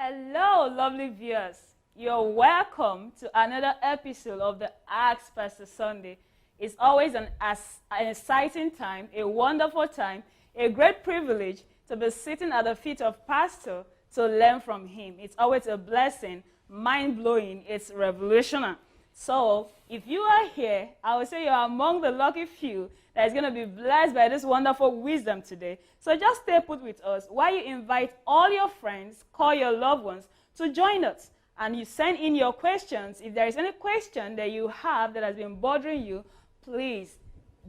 Hello, lovely viewers. You're welcome to another episode of the Ask Pastor Sunday. It's always an exciting time, a wonderful time, a great privilege to be sitting at the feet of Pastor to learn from him. It's always a blessing, mind-blowing, it's revolutionary. So, if you are here, I would say you're among the lucky few that is going to be blessed by this wonderful wisdom today. So just stay put with us while you invite all your friends, call your loved ones to join us. And you send in your questions. If there is any question that you have that has been bothering you, please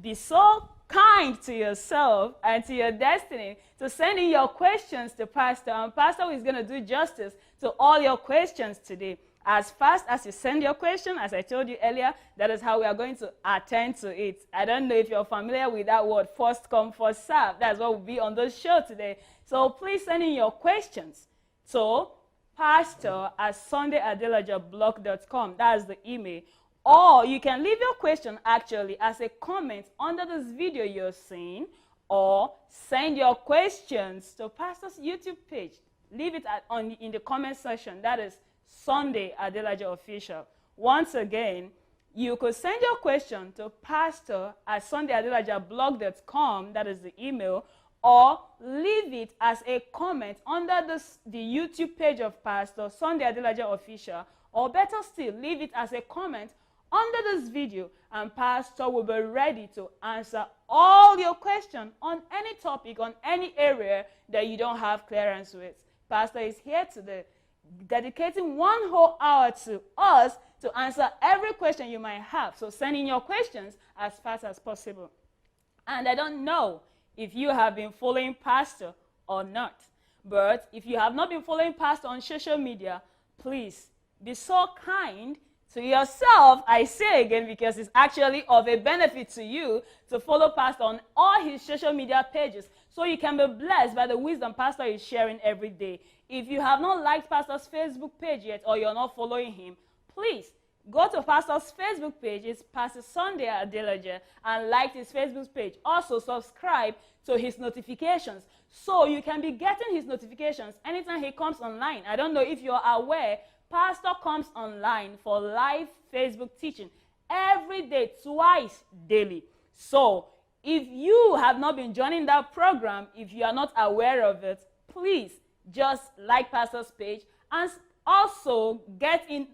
be so kind to yourself and to your destiny to send in your questions to Pastor. And Pastor is going to do justice to all your questions today. As fast as you send your question, as I told you earlier, that is how we are going to attend to it. I don't know if you're familiar with that word, first come, first serve. That's what will be on the show today. So please send in your questions. So, pastor@sundayadelajablog.com. That's the email. Or you can leave your question actually as a comment under this video you're seeing, or send your questions to Pastor's YouTube page. Leave it in the comment section. That is Sandey Adelaja Official. Once again, you could send your question to pastor@sundayadelajablog.com. That is the email. Or leave it as a comment under the YouTube page of Pastor Sandey Adelaja Official. Or better still, leave it as a comment under this video, and Pastor will be ready to answer all your questions on any topic, on any area that you don't have clearance with. Pastor is here today, dedicating 1 whole hour to us to answer every question you might have. So send in your questions as fast as possible. And I don't know if you have been following Pastor or not, but if you have not been following Pastor on social media, please be so kind to yourself, I say again, because it's actually of a benefit to you to follow Pastor on all his social media pages so you can be blessed by the wisdom Pastor is sharing every day. If you have not liked Pastor's Facebook page yet, or you're not following him, please go to Pastor's Facebook page. It's Pastor Sandey Adelaja, and like his Facebook page. Also subscribe to his notifications so you can be getting his notifications anytime he comes online. I don't know if you're aware, Pastor comes online for live Facebook teaching every day, twice daily. So if you have not been joining that program, if you are not aware of it, please just like Pastor's page, and also get in,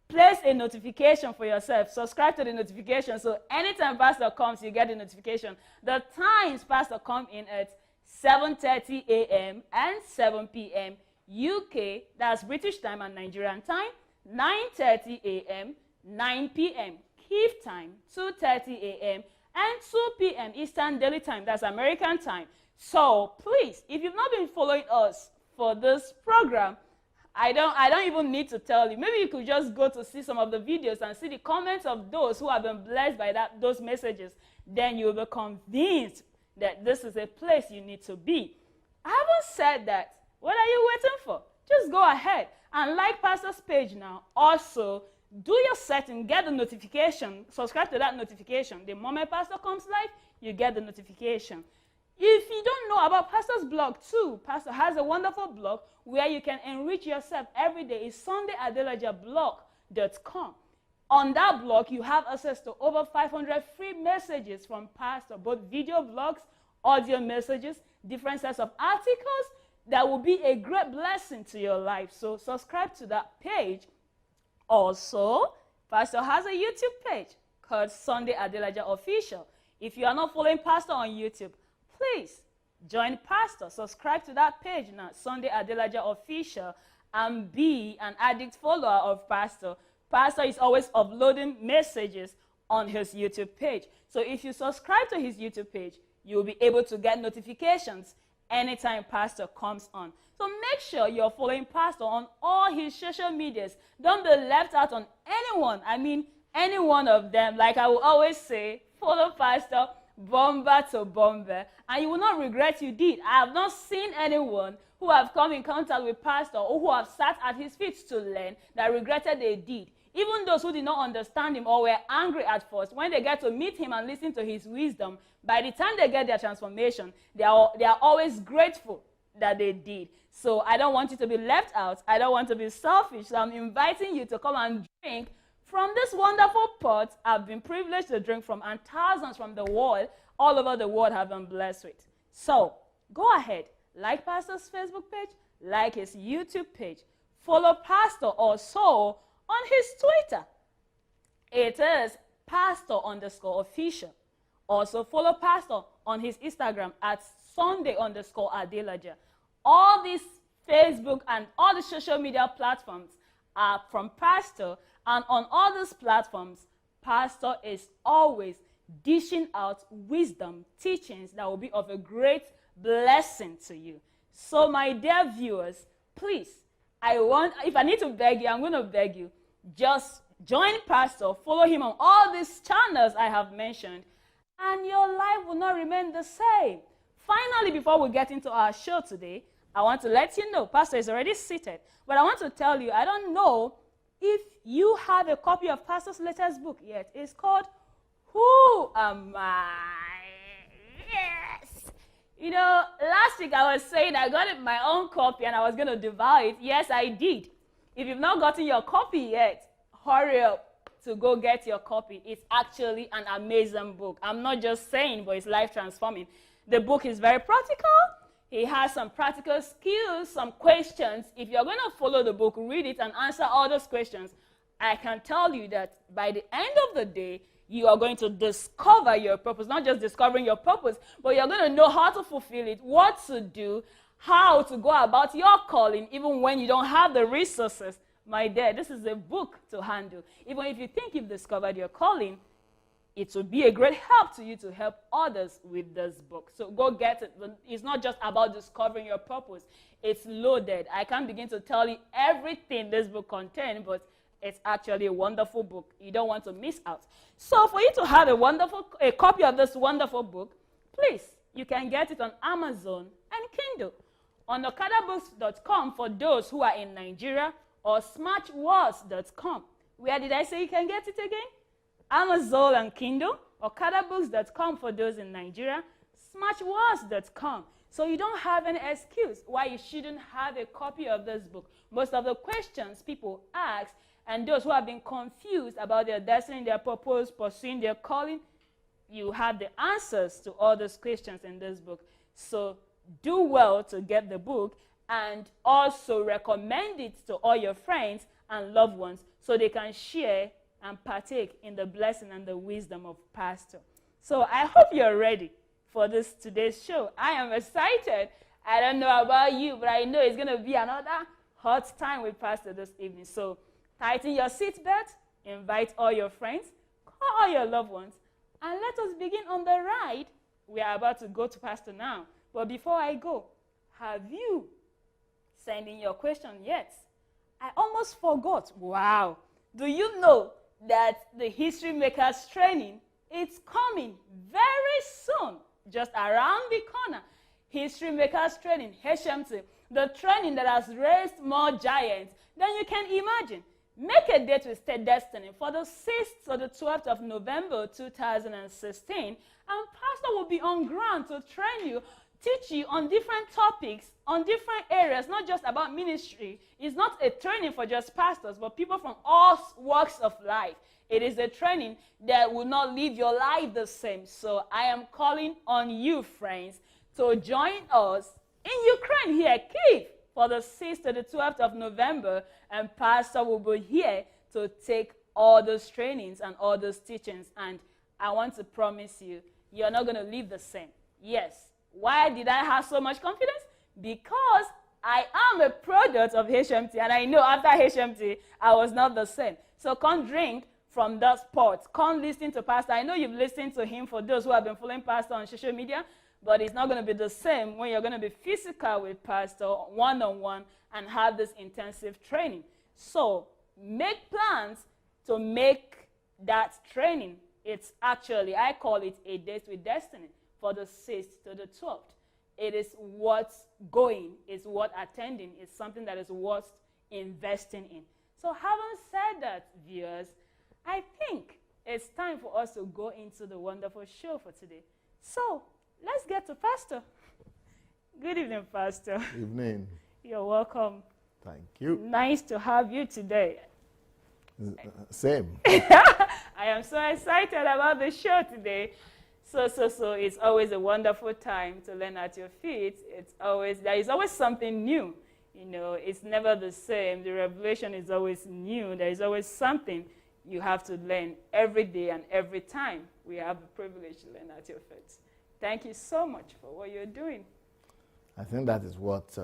place a notification for yourself. Subscribe to the notification so anytime Pastor comes, you get the notification. The times Pastor come in at 7:30 a.m. and 7 p.m. UK, that's British time and Nigerian time, 9:30 a.m., 9 p.m. Kyiv time, 2:30 a.m., and 2 p.m. Eastern Daily Time, that's American time. So please, if you've not been following us for this program, I don't even need to tell you. Maybe you could just go to see some of the videos and see the comments of those who have been blessed by those messages. Then you'll be convinced that this is a place you need to be. I haven't said that. What are you waiting for? Just go ahead and like Pastor's page now. Also, do your setting, get the notification, subscribe to that notification. The moment Pastor comes live, you get the notification. If you don't know about Pastor's blog too, Pastor has a wonderful blog where you can enrich yourself every day. It's sundayadelajablog.com. On that blog, you have access to over 500 free messages from Pastor, both video blogs, audio messages, different sets of articles that will be a great blessing to your life. So subscribe to that page. Also, Pastor has a YouTube page called Sandey Adelaja Official. If you are not following Pastor on YouTube, please join Pastor. Subscribe to that page now, Sandey Adelaja Official, and be an addict follower of Pastor. Pastor is always uploading messages on his YouTube page. So if you subscribe to his YouTube page, you'll be able to get notifications anytime Pastor comes on. So make sure you're following Pastor on all his social medias. Don't be left out on anyone. I mean, any one of them. Like I will always say, follow Pastor bomber to bomber, and you will not regret you did. I have not seen anyone who have come in contact with Pastor or who have sat at his feet to learn that regretted they did. Even those who did not understand him or were angry at first, when they get to meet him and listen to his wisdom, by the time they get their transformation, they are always grateful that they did. So I don't want you to be left out. I don't want to be selfish. So I'm inviting you to come and drink from this wonderful pot I've been privileged to drink from, and thousands from the world, all over the world, have been blessed with. So go ahead, like Pastor's Facebook page, like his YouTube page, follow Pastor also on his Twitter. It is Pastor_official. Also follow Pastor on his Instagram at Sandey_Adelaja. All these Facebook and all the social media platforms are from Pastor, and on all these platforms, Pastor is always dishing out wisdom, teachings that will be of a great blessing to you. So my dear viewers, please, if I need to beg you, I'm going to beg you, just join Pastor, follow him on all these channels I have mentioned, and your life will not remain the same. Finally, before we get into our show today, I want to let you know, Pastor is already seated, but I want to tell you, I don't know if you have a copy of Pastor's latest book yet. It's called Who Am I? Yes. You know, last week I was saying I got my own copy and I was going to devour it. Yes, I did. If you've not gotten your copy yet, hurry up to go get your copy. It's actually an amazing book. I'm not just saying, but it's life transforming. The book is very practical. It has some practical skills, some questions. If you're going to follow the book, read it, and answer all those questions, I can tell you that by the end of the day, you are going to discover your purpose. Not just discovering your purpose, but you're going to know how to fulfill it, what to do, how to go about your calling, even when you don't have the resources. My dear, this is a book to handle. Even if you think you've discovered your calling, it will be a great help to you to help others with this book. So go get it. It's not just about discovering your purpose. It's loaded. I can't begin to tell you everything this book contains, but it's actually a wonderful book. You don't want to miss out. So for you to have a copy of this wonderful book, please, you can get it on Amazon and Kindle. On okadabooks.com for those who are in Nigeria, or smashwords.com. Where did I say you can get it again? Amazon and Kindle, okadabooks.com for those in Nigeria, smashwords.com. So you don't have any excuse why you shouldn't have a copy of this book. Most of the questions people ask, and those who have been confused about their destiny, their purpose, pursuing their calling, you have the answers to all those questions in this book. So do well to get the book, and also recommend it to all your friends and loved ones so they can share and partake in the blessing and the wisdom of Pastor. So I hope you're ready for today's show. I am excited. I don't know about you, but I know it's going to be another hot time with Pastor this evening. So tighten your seatbelt, invite all your friends, call all your loved ones, and let us begin on the ride. We are about to go to Pastor now. But before I go, have you sent in your question yet? I almost forgot. Wow. Do you know that the History Makers training is coming very soon, just around the corner? History Makers training, HMT, the training that has raised more giants than you can imagine. Make a date with State Destiny for the 6th or the 12th of November 2016, and Pastor will be on ground to train you, teach you on different topics, on different areas, not just about ministry. It's not a training for just pastors, but people from all walks of life. It is a training that will not leave your life the same. So I am calling on you, friends, to join us in Ukraine here, Kyiv, for the 6th to the 12th of November, and Pastor will be here to take all those trainings and all those teachings. And I want to promise you, you're not going to leave the same. Yes. Why did I have so much confidence? Because I am a product of HMT, and I know after HMT, I was not the same. So come drink from that pot. Come listen to Pastor. I know you've listened to him for those who have been following Pastor on social media, but it's not going to be the same when you're going to be physical with Pastor one-on-one and have this intensive training. So make plans to make that training. It's actually, I call it a date with destiny. For the 6th to the 12th. It is worth going, it's worth attending, it's something that is worth investing in. So having said that, viewers, I think it's time for us to go into the wonderful show for today. So let's get to Pastor. Good evening, Pastor. Evening. You're welcome. Thank you. Nice to have you today. Same. I am so excited about the show today. So it's always a wonderful time to learn at your feet. There is always something new. You know, it's never the same. The revelation is always new. There is always something you have to learn every day and every time. We have the privilege to learn at your feet. Thank you so much for what you're doing. I think that is what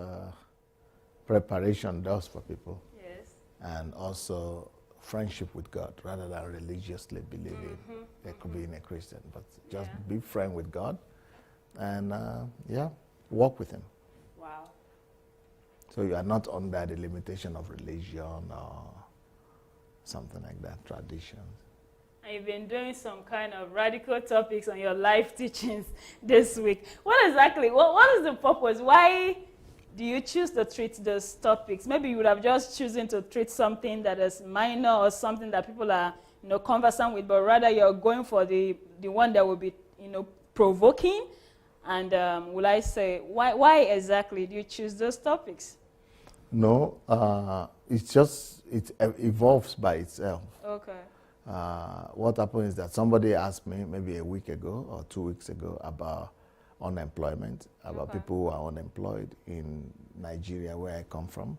preparation does for people. Yes. And also friendship with God rather than religiously believing there could be in a Christian. But just be friend with God and walk with Him. Wow. So you are not under the limitation of religion or something like that, traditions. And you've been doing some kind of radical topics on your life teachings this week. What is the purpose? Why do you choose to treat those topics? Maybe you would have just chosen to treat something that is minor or something that people are, conversant with, but rather you're going for the one that will be, provoking. And will I say, why exactly do you choose those topics? No, it evolves by itself. Okay. What happened is that somebody asked me maybe a week ago or 2 weeks ago about unemployment, about people who are unemployed in Nigeria, where I come from,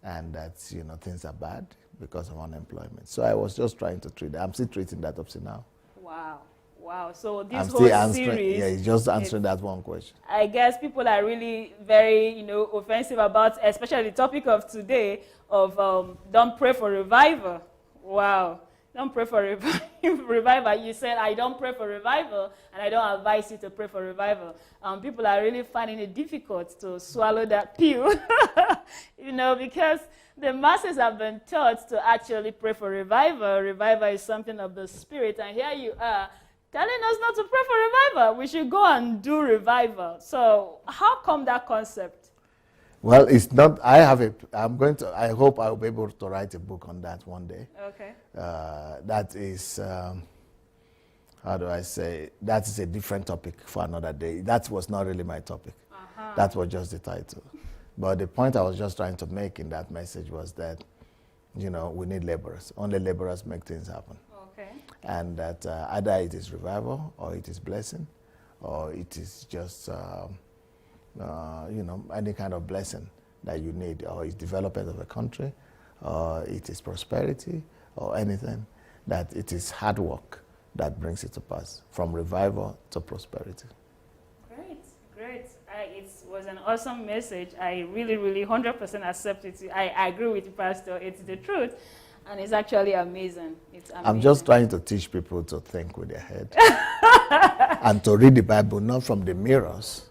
and that things are bad because of unemployment. So I was just trying to treat that. I'm still treating that up to now. Wow. So this I'm whole still answering. series, Yeah, it's just answering that one question. I guess people are really very, offensive about, especially the topic of today of don't pray for revival. Wow. Don't pray for revival. You said, I don't pray for revival, and I don't advise you to pray for revival. People are really finding it difficult to swallow that pill, because the masses have been taught to actually pray for revival. Revival is something of the Spirit, and here you are telling us not to pray for revival. We should go and do revival. So how come that concept? Well, it's not. I hope I'll be able to write a book on that one day. Okay. That is, how do I say? That is a different topic for another day. That was not really my topic. That was just the title. But the point I was just trying to make in that message was that, we need laborers. Only laborers make things happen. Okay. And that either it is revival, or it is blessing, or it is just any kind of blessing that you need, or it's development of a country, or it is prosperity, or anything, that it is hard work that brings it to pass, from revival to prosperity. Great. It was an awesome message. I really, 100% accept it. I agree with you, Pastor. It's the truth, and it's actually amazing. I'm just trying to teach people to think with their head and to read the Bible not from the mirrors,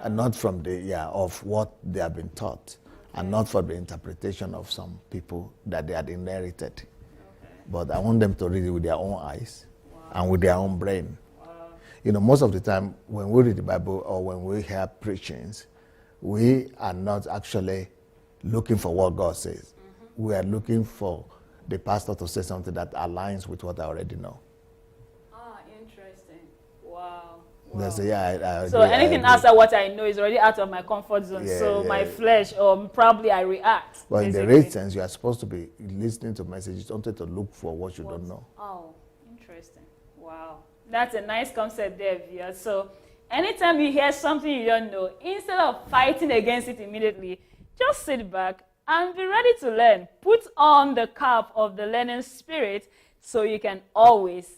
and not from of what they have been taught, and not for the interpretation of some people that they had inherited. Okay. But I want them to read it with their own eyes and with their own brain. Wow. Most of the time when we read the Bible or when we hear preachings, we are not actually looking for what God says. We are looking for the pastor to say something that aligns with what I already know. Interesting. Wow. So anything outside what I know is already out of my comfort zone. My flesh, probably I react. Well, in the real sense, you are supposed to be listening to messages, not to look for what you don't know. Oh, interesting. Wow. That's a nice concept there, Via. So anytime you hear something you don't know, instead of fighting against it immediately, just sit back and be ready to learn. Put on the cap of the learning spirit so you can always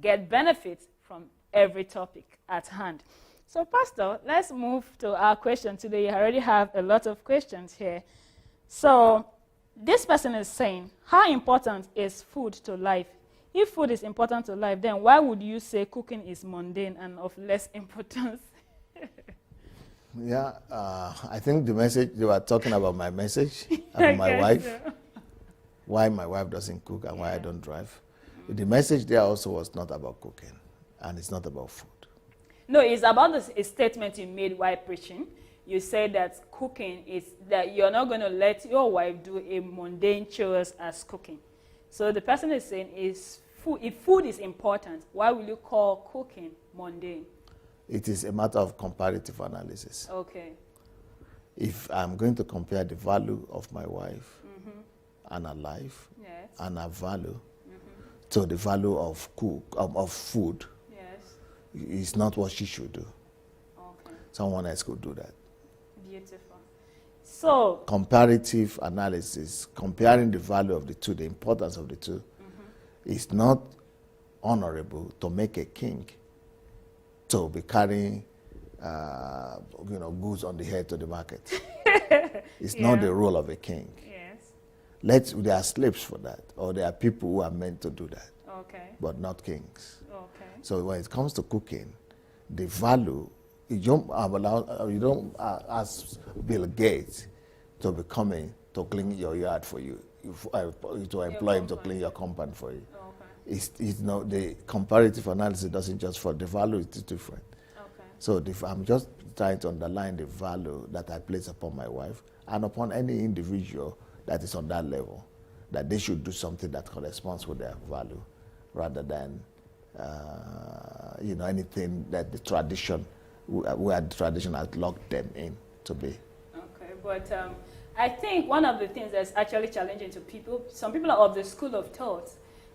get benefit from every topic at hand. So, Pastor, let's move to our question today. You already have a lot of questions here. So, this person is saying, how important is food to life? If food is important to life, then why would you say cooking is mundane and of less importance? I think the message, they were talking about my message and my wife, why my wife doesn't cook and why I don't drive. The message there also was not about cooking. And it's not about food. No, it's about a statement you made while preaching. You said that cooking is that you're not going to let your wife do a mundane chores as cooking. So the person is saying, if food is important, why will you call cooking mundane? It is a matter of comparative analysis. Okay. if I'm going to compare the value of my wife and her life Yes. and her value to the value of food, Yes. it's not what she should do. Okay. Someone else could do that. Beautiful. So, Comparative analysis, comparing the value of the two, the importance of the two, is not honorable to make a king to be carrying goods on the head to the market. It's not the role of a king. yes. There are slaves for that, or there are people who are meant to do that, Okay. but not kings. Okay. So when it comes to cooking, the value, you don't ask Bill Gates to be coming to clean your yard for you, to employ him to clean your compound for you. Okay. It's not, the comparative analysis doesn't just for the value, it's different. Okay. So I'm just trying to underline the value that I place upon my wife and upon any individual that is on that level, that they should do something that corresponds with their value rather than anything that the tradition, where the tradition has locked them in to be. Okay, but I think one of the things that's actually challenging to people, some people are of the school of thought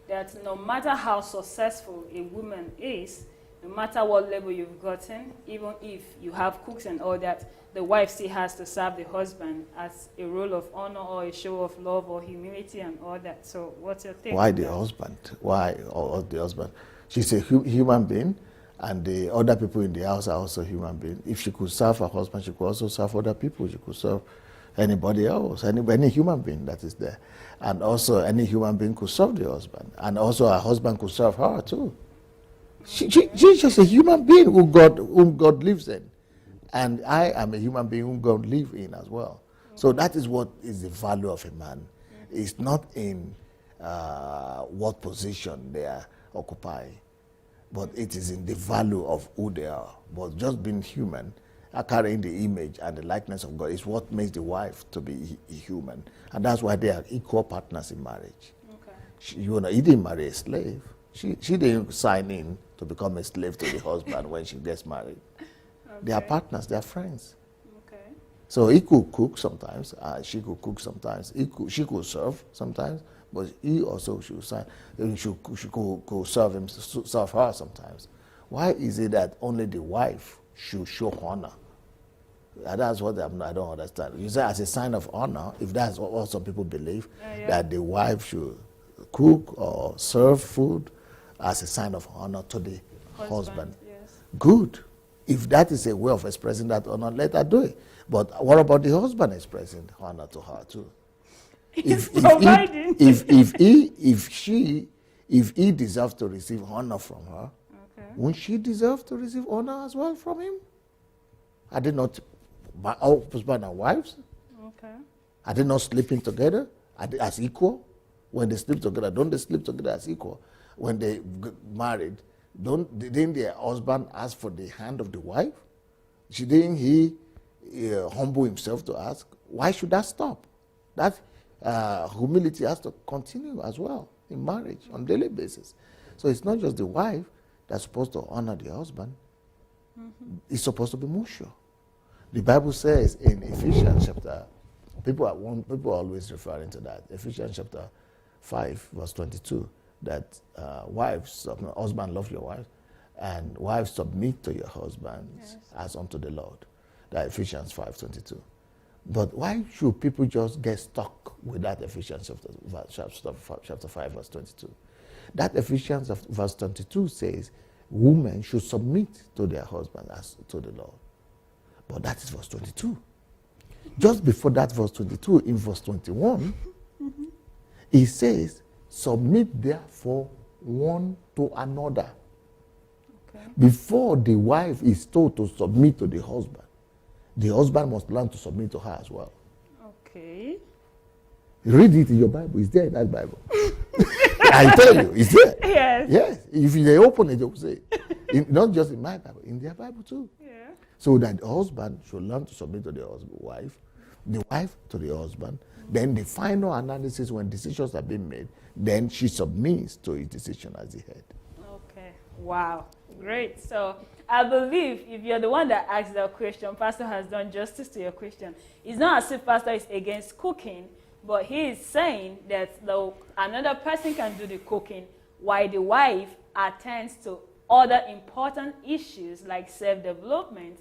that no matter how successful a woman is, no matter what level you've gotten, even if you have cooks and all that, the wife still has to serve the husband as a role of honor or a show of love or humility and all that. So what's your take? Why the husband? Why or the husband? She's a human being, and the other people in the house are also human beings. If she could serve her husband, she could also serve other people. She could serve anybody else, any human being that is there. And also any human being could serve the husband. And also her husband could serve her too. She's just a human being whom God lives in. And I am a human being whom God lives in as well. So that is what is the value of a man. It's not in what position they are occupying, but it is in the value of who they are. But just being human, carrying the image and the likeness of God is what makes the wife to be human. And that's why they are equal partners in marriage. Okay. He didn't marry a slave. She didn't sign in to become a slave to the husband when she gets married. Okay. They are partners, they are friends. Okay. So he could cook sometimes, she could cook sometimes, she could serve sometimes, but he also should could serve her sometimes. Why is it that only the wife should show honor? That's what I don't understand. You say as a sign of honor, if that's what some people believe, that the wife should cook or serve food as a sign of honor to the husband. Yes. Good. If that is a way of expressing that honor, let her do it. But what about the husband expressing honor to her too? If he deserves to receive honor from her, okay, won't she deserve to receive honor as well from him? Are they not husband and wives? Okay. Are they not sleeping together as equal? When they sleep together, don't they sleep together as equal? When they get married, didn't their husband ask for the hand of the wife? Didn't he humble himself to ask? Why should that stop? That humility has to continue as well in marriage on a daily basis. So it's not just the wife that's supposed to honor the husband. Mm-hmm. It's supposed to be mutual. The Bible says in Ephesians chapter, people are always referring to that, Ephesians chapter 5 verse 22, that husband love your wife, and wives submit to your husbands as unto the Lord. That Ephesians 5:22. But why should people just get stuck with that Ephesians chapter 5 verse 22? That Ephesians verse 22 says women should submit to their husband as to the Lord. But that is verse 22. Just before that verse 22, in verse 21, it says, submit therefore one to another. Okay. Before the wife is told to submit to the husband must learn to submit to her as well. Okay. Read it in your Bible. It's there in that Bible. I tell you, it's there. Yes. Yes. If they open it, they will say, not just in my Bible, in their Bible too. Yeah. So that the husband should learn to submit to the wife to the husband. Then the final analysis, when decisions are being made, then she submits to his decision as the head. Okay. Wow, great. So I believe if you're the one that asked that question, Pastor has done justice to your question. It's not as if Pastor is against cooking, but he is saying that another person can do the cooking while the wife attends to other important issues like self-development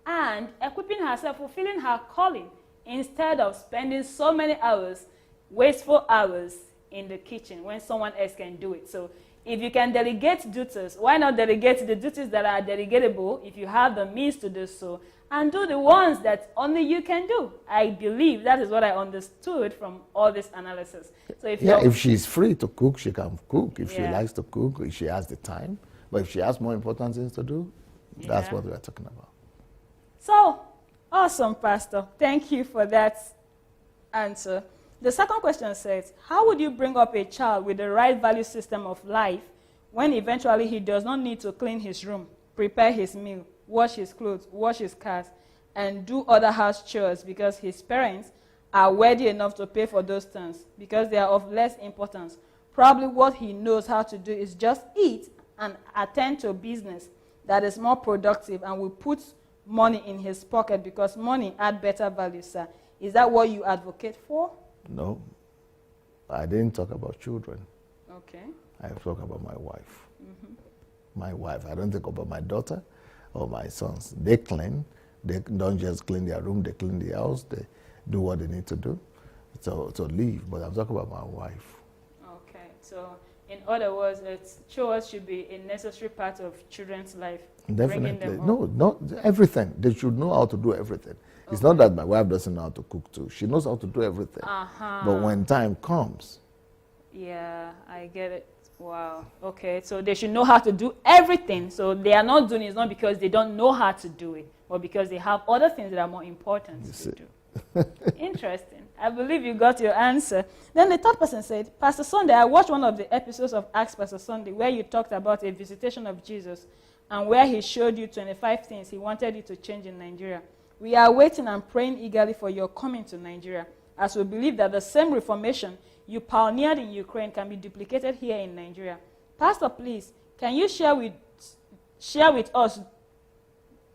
and equipping herself, fulfilling her calling, instead of spending so many hours, wasteful hours in the kitchen when someone else can do it. So if you can delegate duties, why not delegate the duties that are delegatable if you have the means to do so, and do the ones that only you can do? I believe that is what I understood from all this analysis. So if she's free to cook, she can cook. If she likes to cook, if she has the time. But if she has more important things to do, that's what we are talking about. So, awesome, Pastor. Thank you for that answer. The second question says, how would you bring up a child with the right value system of life when eventually he does not need to clean his room, prepare his meal, wash his clothes, wash his cars, and do other house chores because his parents are worthy enough to pay for those things because they are of less importance? Probably what he knows how to do is just eat and attend to a business that is more productive and will put money in his pocket because money adds better value, sir. Is that what you advocate for? No, I didn't talk about children. Okay. I talk about my wife. Mm-hmm. My wife. I don't think about my daughter or my sons. They clean. They don't just clean their room. They clean the house. They do what they need to do to live. But I'm talking about my wife. Okay. So, in other words, chores should be a necessary part of children's life. Definitely. No, not everything. They should know how to do everything. It's not that my wife doesn't know how to cook too. She knows how to do everything. But when time comes. Yeah, I get it. Wow. Okay, so they should know how to do everything. So they are not doing it not because they don't know how to do it, but because they have other things that are more important to do. Interesting. I believe you got your answer. Then the third person said, Pastor Sandey, I watched one of the episodes of Ask Pastor Sandey where you talked about a visitation of Jesus and where he showed you 25 things he wanted you to change in Nigeria. We are waiting and praying eagerly for your coming to Nigeria, as we believe that the same reformation you pioneered in Ukraine can be duplicated here in Nigeria. Pastor, please, can you share with us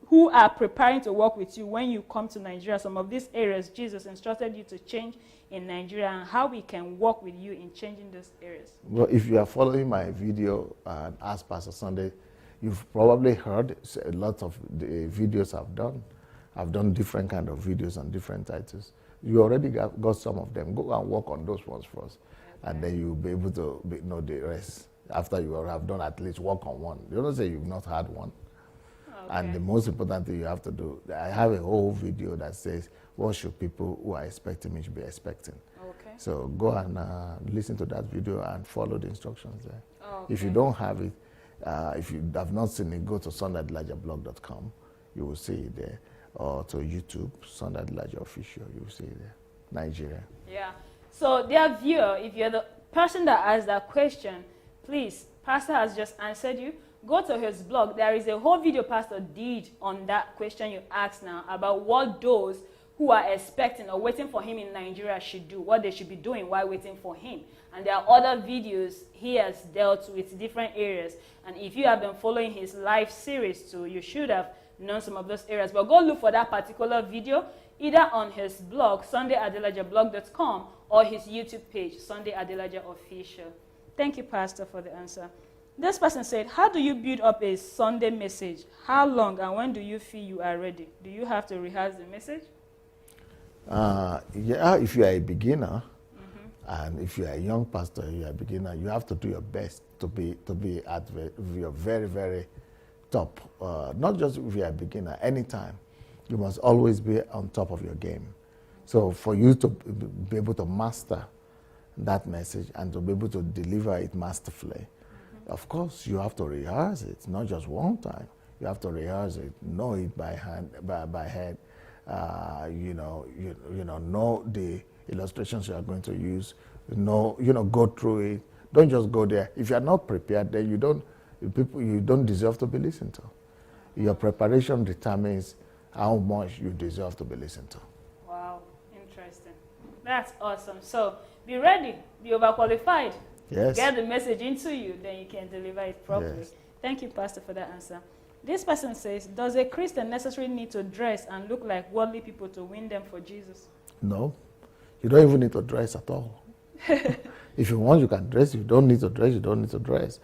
who are preparing to work with you when you come to Nigeria some of these areas Jesus instructed you to change in Nigeria and how we can work with you in changing those areas? Well, if you are following my video and Ask Pastor Sandey, you've probably heard a lot of the videos I've done. I've done different kind of videos on different titles. You already got some of them. Go and work on those ones first. Okay. And then you'll be able to know the rest after you have done at least work on one. You don't say you've not had one. Okay. And the most important thing you have to do, I have a whole video that says, what should people who are expecting me should be expecting? Okay. So go and listen to that video and follow the instructions there. Okay. If you don't have it, if you have not seen it, go to sundayadelajablog.com. You will see it there. Or to YouTube, Sandey Adelaja Official, you will see it there. Nigeria. Yeah. So, dear viewer, if you're the person that asked that question, please, Pastor has just answered you. Go to his blog. There is a whole video Pastor did on that question you asked now about what those who are expecting or waiting for him in Nigeria should do, what they should be doing while waiting for him. And there are other videos he has dealt with different areas. And if you have been following his live series too, you should have known some of those areas. But go look for that particular video either on his blog, sundayadelajablog.com, or his YouTube page, Sandey Adelaja Official. Thank you, Pastor, for the answer. This person said, how do you build up a Sunday message? How long and when do you feel you are ready? Do you have to rehearse the message? Yeah, if you are a beginner, and if you are a young pastor, you are a beginner, you have to do your best to be at your very, very top. Not just if you are a beginner, anytime. You must always be on top of your game. So for you to be able to master that message and to be able to deliver it masterfully, of course you have to rehearse it, not just one time. You have to rehearse it, know it by head. Know the illustrations you are going to use. Go through it. Don't just go there. If you are not prepared, then you don't deserve to be listened to. Your preparation determines how much you deserve to be listened to. Wow, interesting. That's awesome. So be ready, be overqualified. Yes. Get the message into you, then you can deliver it properly. Yes. Thank you, Pastor, for that answer. This person says, does a Christian necessarily need to dress and look like worldly people to win them for Jesus? No. You don't even need to dress at all. If you want, you can dress. If you don't need to dress, you don't need to dress.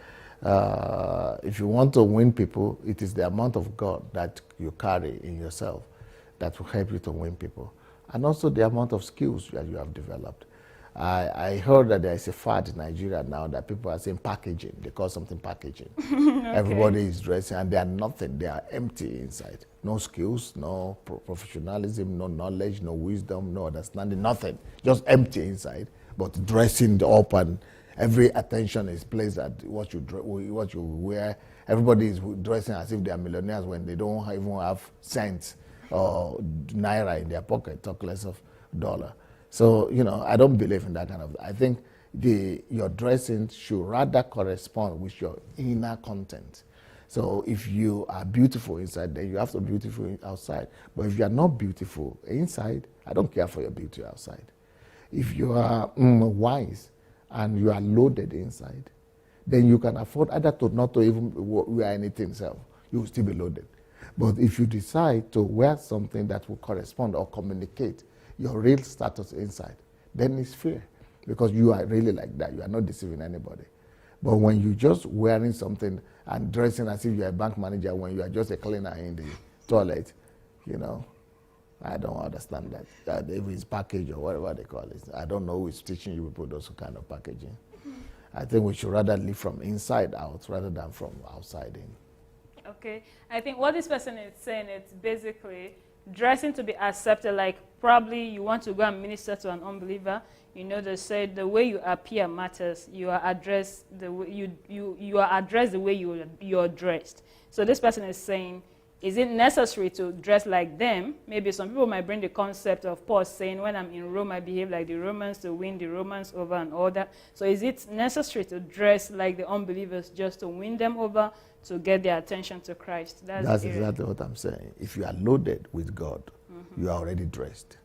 If you want to win people, it is the amount of God that you carry in yourself that will help you to win people. And also the amount of skills that you have developed. I heard that there is a fad in Nigeria now that people are saying packaging. They call something packaging. Okay. Everybody is dressing and they are nothing. They are empty inside. No skills, no professionalism, no knowledge, no wisdom, no understanding, nothing. Just empty inside, but dressing up and every attention is placed at what you wear. Everybody is dressing as if they are millionaires when they don't even have cents or naira in their pocket, talk less of dollar. So, I don't believe in that kind of. I think your dressing should rather correspond with your inner content. So if you are beautiful inside, then you have to be beautiful outside. But if you are not beautiful inside, I don't care for your beauty outside. If you are wise and you are loaded inside, then you can afford either not to even wear anything self. You will still be loaded. But if you decide to wear something that will correspond or communicate your real status inside, then it's fair because you are really like that. You are not deceiving anybody. But when you just wearing something and dressing as if you're a bank manager when you are just a cleaner in the toilet, I don't understand that. If it's package or whatever they call it, I don't know who is teaching you people those kind of packaging. I think we should rather live from inside out rather than from outside in. Okay. I think what this person is saying, it's basically dressing to be accepted, like probably you want to go and minister to an unbeliever. They said the way you appear matters. You are addressed the way you are addressed the way you're dressed. So this person is saying, is it necessary to dress like them? Maybe some people might bring the concept of Paul saying, when I'm in Rome, I behave like the Romans to win the Romans over and all that. So is it necessary to dress like the unbelievers just to win them over, to get their attention to Christ? That's exactly what I'm saying. If you are loaded with God, you are already dressed.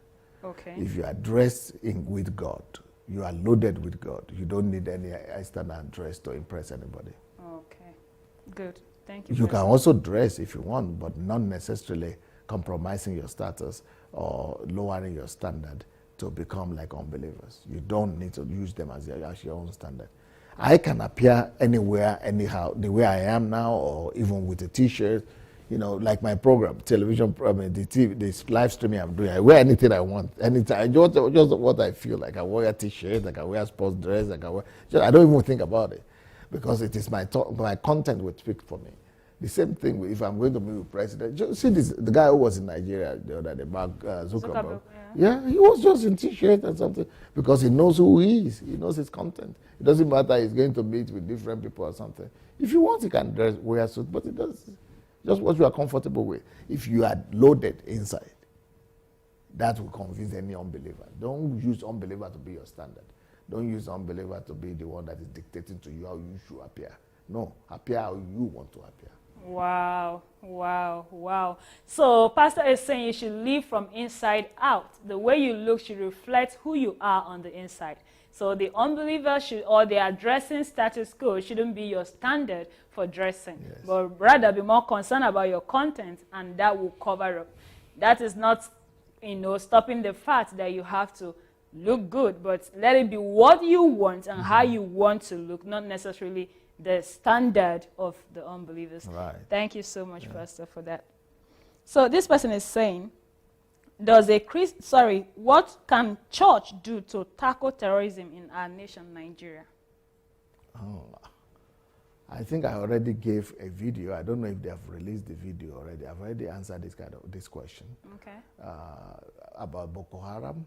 Okay. If you are dressed with God, you are loaded with God. You don't need any external dress to impress anybody. Okay. Good. Thank you. You can also dress if you want, but not necessarily compromising your status or lowering your standard to become like unbelievers. You don't need to use them as your own standard. I can appear anywhere, anyhow, the way I am now, or even with a T-shirt, like my program, television program, this live streaming I'm doing. I wear anything I want, anytime. Just what I feel like. I wear a T-shirt, I can wear a sports dress, I don't even think about it because it is my content will speak for me. The same thing if I'm going to meet with president. Just see the guy who was in Nigeria the other day, Mark Zuckerberg. Yeah, he was just in T-shirt and something because he knows who he is. He knows his content. It doesn't matter he's going to meet with different people or something. If you want, you can wear a suit, but it does just what you are comfortable with. If you are loaded inside, that will convince any unbeliever. Don't use unbeliever to be your standard. Don't use unbeliever to be the one that is dictating to you how you should appear. No, appear how you want to appear. Wow, wow, wow. So Pastor is saying you should live from inside out. The way you look should reflect who you are on the inside. So the unbeliever or their dressing status quo shouldn't be your standard for dressing, yes, but rather be more concerned about your content, and that will cover up. That is not, stopping the fact that you have to look good, but let it be what you want and how you want to look, not necessarily the standard of the unbelievers. Right. Thank you so much, Pastor, for that. So this person is saying, what can church do to tackle terrorism in our nation, Nigeria? Oh, I think I already gave a video. I don't know if they have released the video already. I've already answered this question. Okay. About Boko Haram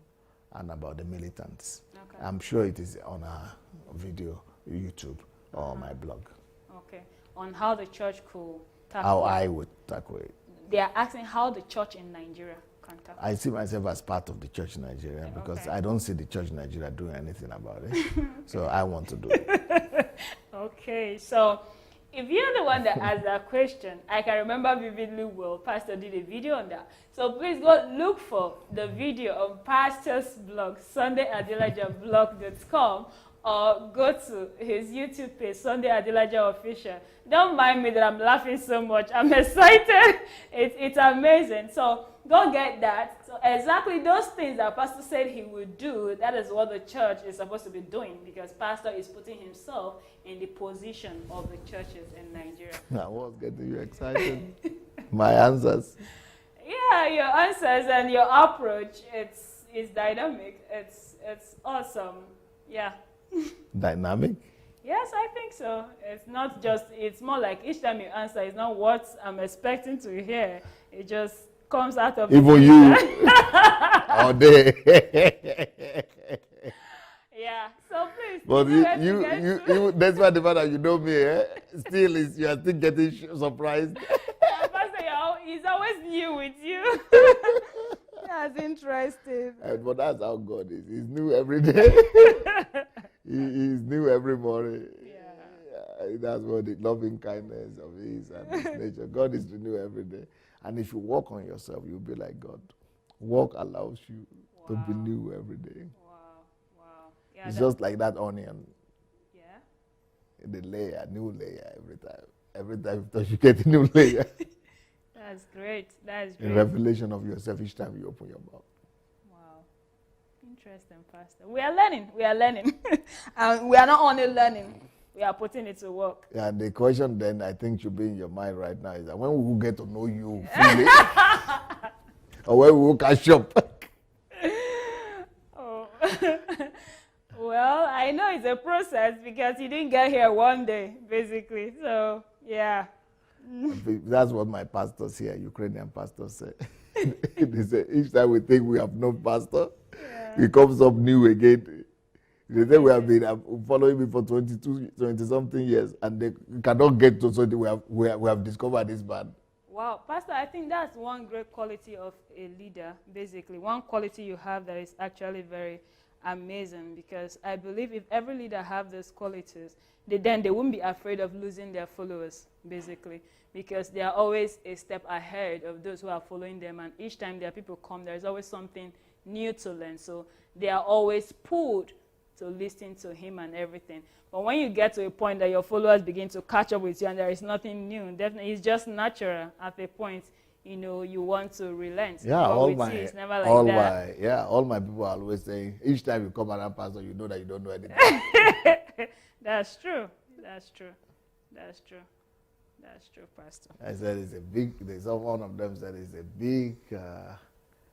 and about the militants. Okay. I'm sure it is on our video, YouTube, or my blog. Okay. On how the church could tackle how I would tackle it. They are asking how the church in Nigeria can tackle it. I see myself as part of the church in Nigeria because I don't see the church in Nigeria doing anything about it. So I want to do it. Okay. So if you're the one that asked that question, I can remember vividly well, Pastor did a video on that. So please go look for the video on Pastor's blog, SundayAdelajablog.com, or go to his YouTube page, Sandey Adelaja Official. Don't mind me that I'm laughing so much. I'm excited. It's amazing. So go get that. So exactly those things that Pastor said he would do, that is what the church is supposed to be doing, because Pastor is putting himself in the position of the churches in Nigeria. Now, what's getting you excited? My answers. Yeah, your answers and your approach, it's dynamic. It's awesome. Yeah. Dynamic? Yes, I think so. It's not just, it's more like each time you answer, it's not what I'm expecting to hear. It just comes out of even you. All day. Yeah, so please. But you that's why the fact that you know me, still is, you are still getting surprised. Pastor, he's always new with you. That's interesting. But that's how God is. He's new every day. He's new every morning. Yeah. That's what the loving kindness of his and his nature. God is new every day. And if you work on yourself, you'll be like God. Work allows you to be new every day. Wow. Yeah, it's just like that onion. Yeah. The layer, new layer every time. Every time you get a new layer. That's great. That's A great. revelation of yourself each time you open your mouth. Wow. Interesting, Pastor. We are learning. And we are not only learning, we are putting it to work. Yeah, and the question then I think should be in your mind right now is that when we will get to know you fully, or when we will catch up. Oh. Well, I know it's a process because you didn't get here one day, basically. So, yeah. That's what my pastors here, Ukrainian pastors, say. They say each time we think we have no pastor, he comes up new again. They say we have been following me for 20-something years, and they cannot get to something we have discovered this man. Wow, Pastor, I think that's one great quality of a leader, basically. One quality you have that is actually very amazing, because I believe if every leader have those qualities, then they won't be afraid of losing their followers, basically, because they are always a step ahead of those who are following them, and each time their people come, there's always something new to learn. So they are always pulled to listen to him and everything. But when you get to a point that your followers begin to catch up with you and there is nothing new, definitely it's just natural at a point, you want to relent. Yeah, but all with my, you, it's never like that. all my people are always saying, each time you come around, Pastor, you know that you don't know anything. That's true, Pastor. I said one of them said it's a big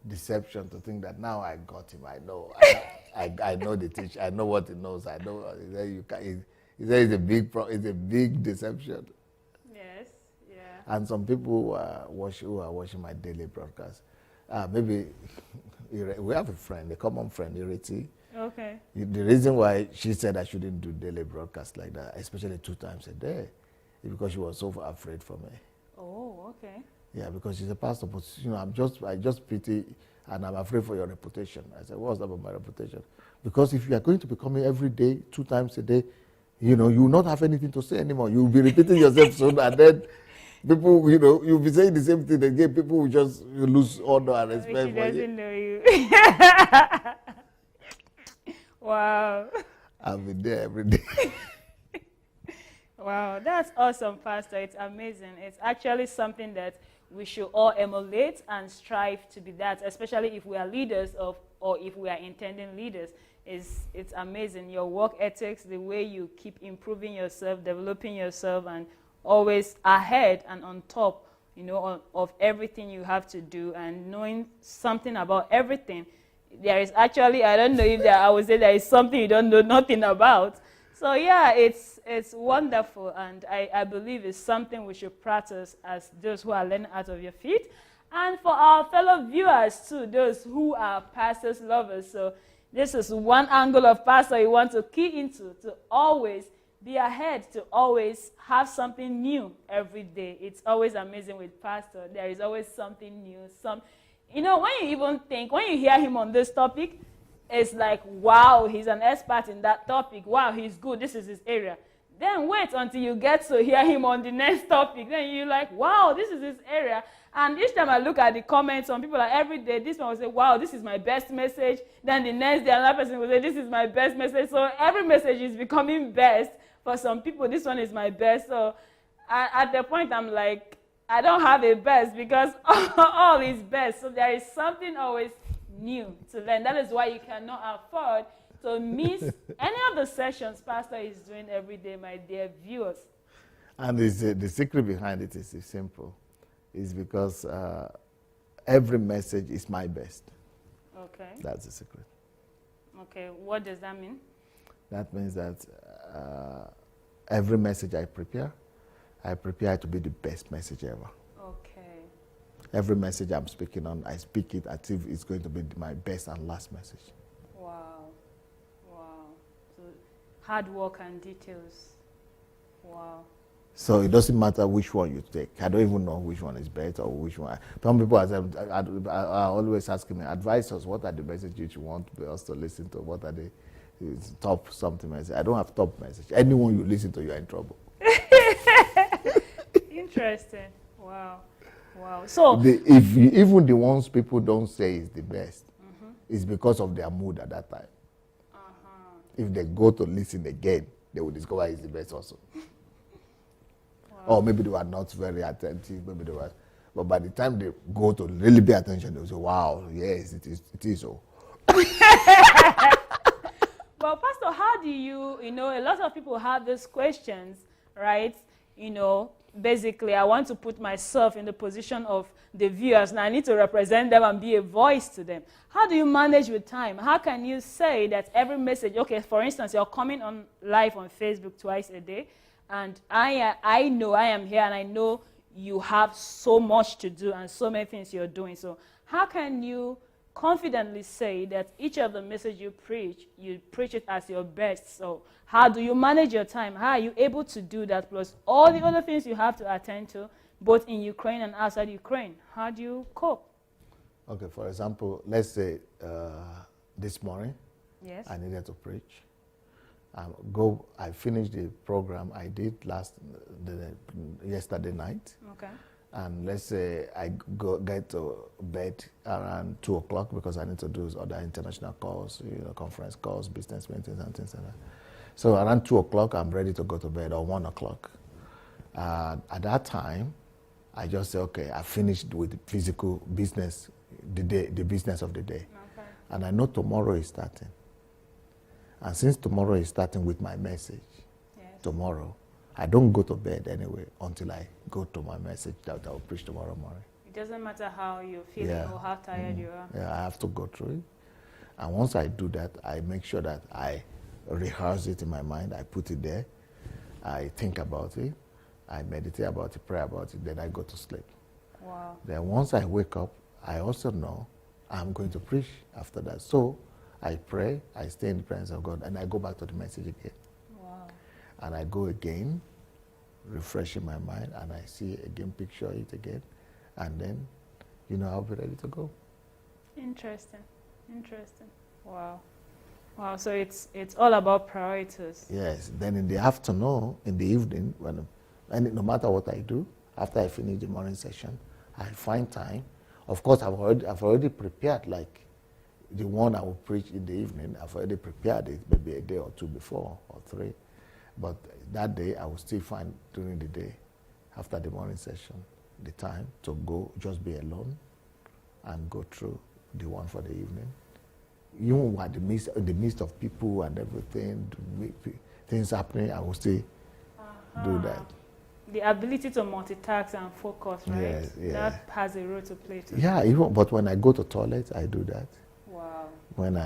deception to think that now I got him. I know the teacher. I know what he knows. I know. He said it's a big deception. Yes, yeah. And some people who are watching my daily broadcast, maybe we have a friend, a common friend, Ireti. Okay. The reason why she said I shouldn't do daily broadcast like that, especially 2 times a day, is because she was so afraid for me. Oh, okay. Yeah, because she's a pastor, but I just pity, and I'm afraid for your reputation. I said, what's about my reputation? Because if you are going to be coming every day, 2 times a day, you will not have anything to say anymore. You will be repeating yourself soon, and then people, you'll be saying the same thing again. People will just lose honor and respect She for you. doesn't know you. Wow. I'll be there every day. Wow, that's awesome, Pastor. It's amazing. It's actually something that we should all emulate and strive to be that, especially if we are leaders or if we are intending leaders. It's amazing. Your work ethics, the way you keep improving yourself, developing yourself, and always ahead and on top, of everything you have to do, and knowing something about everything. There is actually, I don't know if I would say there is something you don't know nothing about. So yeah, it's wonderful, and I believe it's something we should practice as those who are learning out of your feet. And for our fellow viewers too, those who are pastors lovers. So this is one angle of pastor you want to key into, to always be ahead, to always have something new every day. It's always amazing with pastor. There is always something new. When you hear him on this topic, it's like, wow, he's an expert in that topic. Wow, he's good. This is his area. Then wait until you get to hear him on the next topic. Then you're like, wow, this is his area. And each time I look at the comments, some people are every day, this one will say, wow, this is my best message. Then the next day, another person will say, this is my best message. So every message is becoming best. For some people, this one is my best. So at the point, I'm like, I don't have a best because all is best. So there is something always new to learn. That is why you cannot afford to miss any of the sessions Pastor is doing every day, my dear viewers. And the secret behind it is simple. It's because every message is my best. Okay. That's the secret. Okay, what does that mean? That means that every message I prepare it to be the best message ever. Okay. Every message I'm speaking on, I speak it as if it's going to be my best and last message. Wow. Wow. So hard work and details. Wow. So it doesn't matter which one you take. I don't even know which one is better or which one. Some people are always asking me, advise us, what are the messages you want us to listen to? What are the top something message? I don't have top message. Anyone you listen to, you're in trouble. Interesting. Wow. Wow. So even the ones people don't say is the best, it's because of their mood at that time. If they go to listen again, they will discover it's the best also. Or maybe they were not very attentive, maybe they were, but by the time they go to really pay attention, they'll say, wow, yes, it is so. Well, Pastor, how do you know, a lot of people have these questions, right? Basically, I want to put myself in the position of the viewers, and I need to represent them and be a voice to them. How do you manage with time? How can you say that every message, okay, for instance, you're coming on live on Facebook twice a day, and I know I am here, and I know you have so much to do and so many things you're doing. So how can you confidently say that each of the message you preach it as your best? So how do you manage your time? How are you able to do that, plus all the other things you have to attend to, both in Ukraine and outside Ukraine? How do you cope? Okay, for example, let's say this morning, Yes. I needed to preach. I finished the program I did yesterday night. Okay. And let's say I get to bed around 2 o'clock because I need to do other international calls, conference calls, business meetings, and things like that. So around 2 o'clock, I'm ready to go to bed, or 1 o'clock. At that time, I just say, okay, I finished with the physical business, the business of the day. Okay. And I know tomorrow is starting. And since tomorrow is starting with my message, Yes. tomorrow, I don't go to bed anyway until I go to my message that I will preach tomorrow morning. It doesn't matter how you're feeling or how tired you are. Yeah, I have to go through it. And once I do that, I make sure that I rehearse it in my mind. I put it there. I think about it. I meditate about it, pray about it. Then I go to sleep. Wow. Then once I wake up, I also know I'm going to preach after that. So I pray, I stay in the presence of God, and I go back to the message again. Wow. And I go again, refreshing my mind, and I see again, picture it again, and then, I'll be ready to go. Interesting. Wow. Wow. So it's all about priorities. Yes. Then in the afternoon, in the evening, no matter what I do, after I finish the morning session, I find time. Of course, I've already prepared, like the one I will preach in the evening. I've already prepared it, maybe a day or two before, or 3. But that day, I will still find during the day, after the morning session, the time to go, just be alone, and go through the one for the evening. Even in the midst of people and everything, things happening, I will still do that. The ability to multitask and focus, right? Yes, yeah. That has a role to play too. Yeah, but when I go to toilet, I do that. Wow. When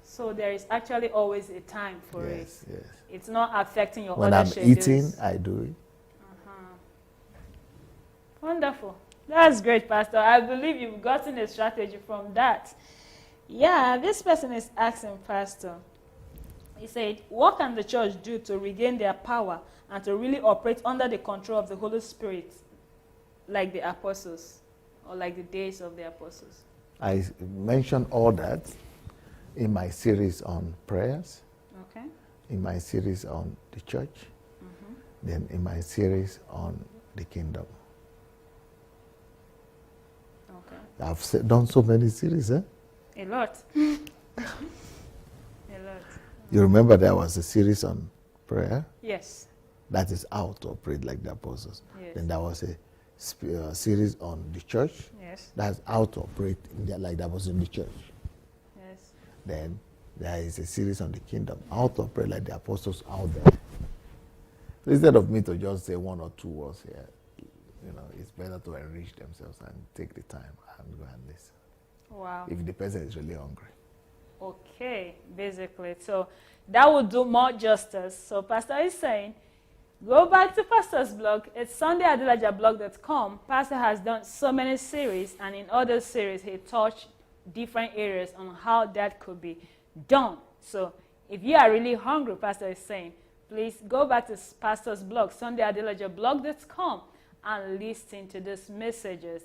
So there is actually always a time for it. Yes. It's not affecting your when other I'm schedules. eating, I do it. Wonderful. That's great, Pastor. I believe you've gotten a strategy from that. Yeah, this person is asking, Pastor. He said, what can the church do to regain their power and to really operate under the control of the Holy Spirit like the apostles or like the days of the apostles? I mentioned all that in my series on prayers, Okay. in my series on the church, then in my series on the kingdom. Okay. I've done so many series, eh? A lot. A lot. You remember there was a series on prayer? Yes. That is how to operate like the apostles. Yes. Then there was a series on the church. Yes. That's how to operate like that was in the church. Yes. Then there is a series on the kingdom, how to operate like the apostles out there. So instead of me to just say one or two words here, it's better to enrich themselves and take the time and go and listen. Wow. If the person is really hungry. Okay, basically. So that would do more justice. So Pastor is saying, go back to Pastor's blog. It's SandeyAdelajablog.com. Pastor has done so many series, and in other series, he touched different areas on how that could be done. So if you are really hungry, Pastor is saying, please go back to Pastor's blog, SandeyAdelajablog.com, and listen to these messages.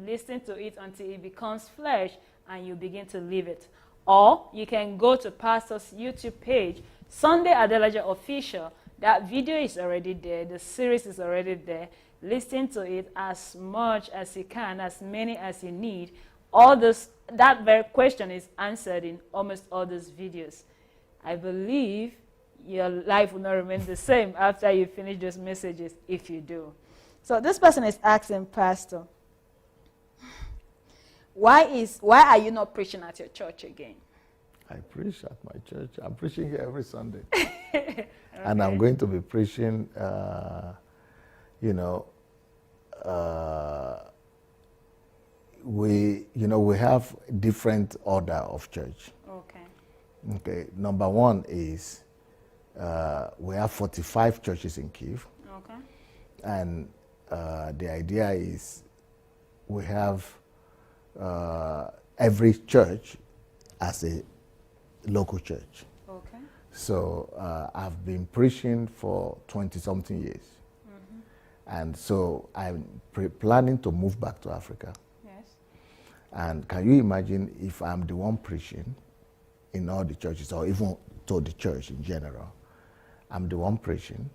Listen to it until it becomes flesh, and you begin to live it. Or you can go to Pastor's YouTube page, Sandey Adelaja Official. That video is already there. The series is already there. Listen to it as much as you can, as many as you need. That very question is answered in almost all those videos. I believe your life will not remain the same after you finish those messages, if you do. So this person is asking, Pastor, why are you not preaching at your church again? I preach at my church. I'm preaching here every Sunday. Okay. And I'm going to be preaching, we have different order of church. Okay. Okay. Number one is we have 45 churches in Kyiv. Okay. And the idea is we have every church as a local church. Okay. So I've been preaching for 20-something years. And so I'm planning to move back to Africa. Yes. And can you imagine if I'm the one preaching in all the churches, or even to the church in general, I'm the one preaching,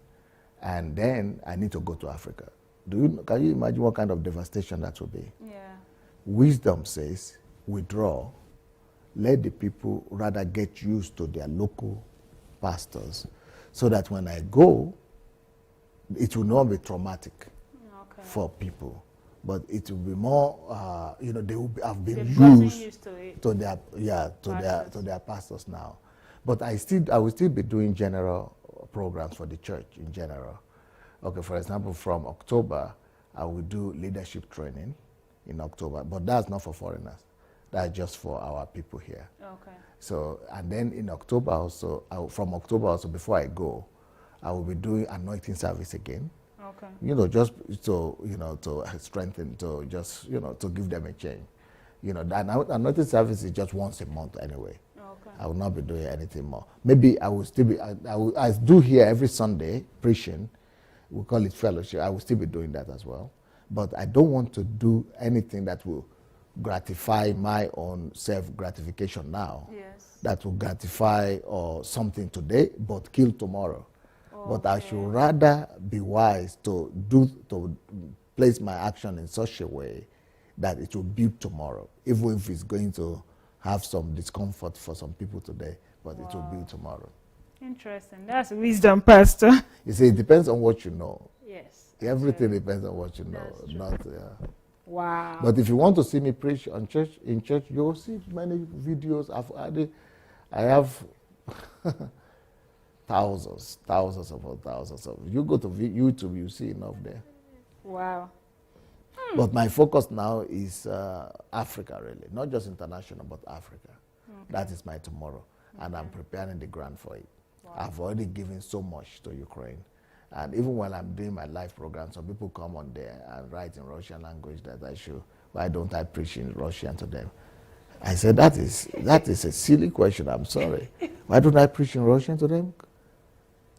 and then I need to go to Africa. Can you imagine what kind of devastation that will be? Yeah. Wisdom says, withdraw, let the people rather get used to their local pastors, so that when I go, it will not be traumatic for people, but it will be more, they will have been used to their pastors now. But I will still be doing general programs for the church in general. Okay, for example, from October, I will do leadership training in October, but that's not for foreigners. That's just for our people here. Okay. So, and then in October also, from October also, before I go, I will be doing anointing service again. Okay. Just to strengthen, to give them a change. The anointing service is just once a month anyway. Okay. I will not be doing anything more. Maybe I will still be, I do here every Sunday preaching. We call it fellowship. I will still be doing that as well. But I don't want to do anything that will gratify my own self-gratification now. Yes. That will gratify or something today, but kill tomorrow. But I should rather be wise to place my action in such a way that it will build tomorrow, even if it's going to have some discomfort for some people today, but it will build tomorrow. Interesting. That's wisdom, Pastor. You see, it depends on what you know. Yes. Everything depends on what you know. Wow. But if you want to see me preach in church, you will see many videos. I have thousands of. You go to YouTube, you see enough there. Wow. But my focus now is Africa, really. Not just international, but Africa. Okay. That is my tomorrow. Okay. And I'm preparing the ground for it. Wow. I've already given so much to Ukraine. And even while I'm doing my live program, some people come on there and write in Russian language that I should. Why don't I preach in Russian to them? I said, that is a silly question. I'm sorry. Why don't I preach in Russian to them?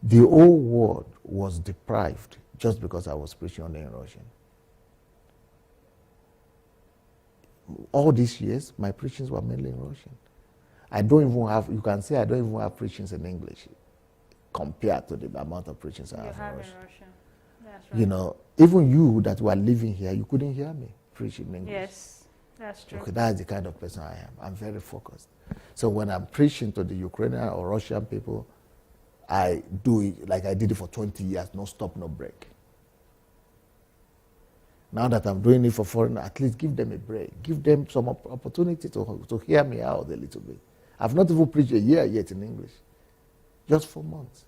The whole world was deprived just because I was preaching only in Russian. All these years, my preachings were mainly in Russian. I don't even have, you can say I don't even have preachings in English. compared to the amount of preachings I You have have in in Russia. Russia. That's right. You know, even you that were living here, you couldn't hear me preach in English. Yes, that's true. Okay, that's the kind of person I am. I'm very focused. So when I'm preaching to the Ukrainian or Russian people, I do it like I did it for 20 years, no stop, no break. Now that I'm doing it for foreigners, at least give them a break. Give them some opportunity to hear me out a little bit. I've not even preached a year yet in English. Just 4 months.